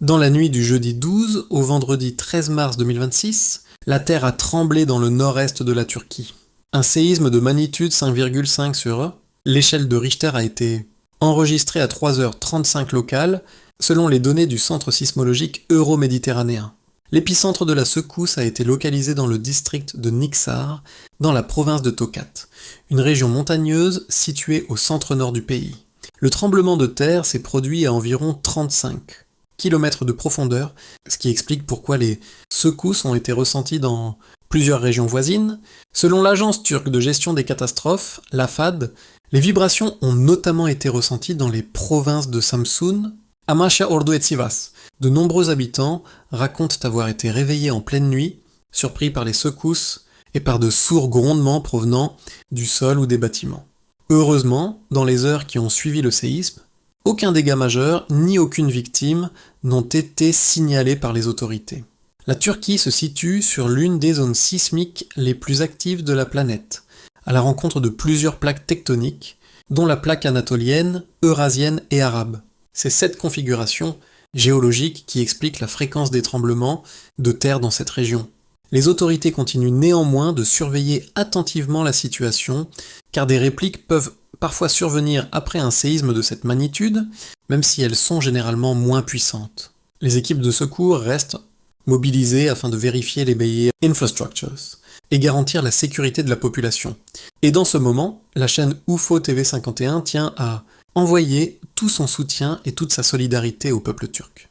Dans la nuit du jeudi 12 au vendredi 13 mars 2026, la Terre a tremblé dans le nord-est de la Turquie. Un séisme de magnitude 5,5 sur l'échelle de Richter a été enregistré à 3h35 locales, selon les données du centre sismologique euro-méditerranéen. L'épicentre de la secousse a été localisé dans le district de Niksar, dans la province de Tokat, une région montagneuse située au centre-nord du pays. Le tremblement de terre s'est produit à environ 35 km de profondeur, ce qui explique pourquoi les secousses ont été ressenties dans plusieurs régions voisines. Selon l'agence turque de gestion des catastrophes, l'AFAD, les vibrations ont notamment été ressenties dans les provinces de Samsun, Amasya, Ordu et Sivas. De nombreux habitants racontent avoir été réveillés en pleine nuit, surpris par les secousses et par de sourds grondements provenant du sol ou des bâtiments. Heureusement, dans les heures qui ont suivi le séisme, aucun dégât majeur ni aucune victime n'ont été signalés par les autorités. La Turquie se situe sur l'une des zones sismiques les plus actives de la planète, à la rencontre de plusieurs plaques tectoniques, dont la plaque anatolienne, eurasienne et arabe. C'est cette configuration géologique qui explique la fréquence des tremblements de terre dans cette région. Les autorités continuent néanmoins de surveiller attentivement la situation, car des répliques peuvent parfois survenir après un séisme de cette magnitude, même si elles sont généralement moins puissantes. Les équipes de secours restent mobilisées afin de vérifier les meilleures infrastructures et garantir la sécurité de la population. Et dans ce moment, la chaîne UFO TV 51 tient à envoyer tout son soutien et toute sa solidarité au peuple turc.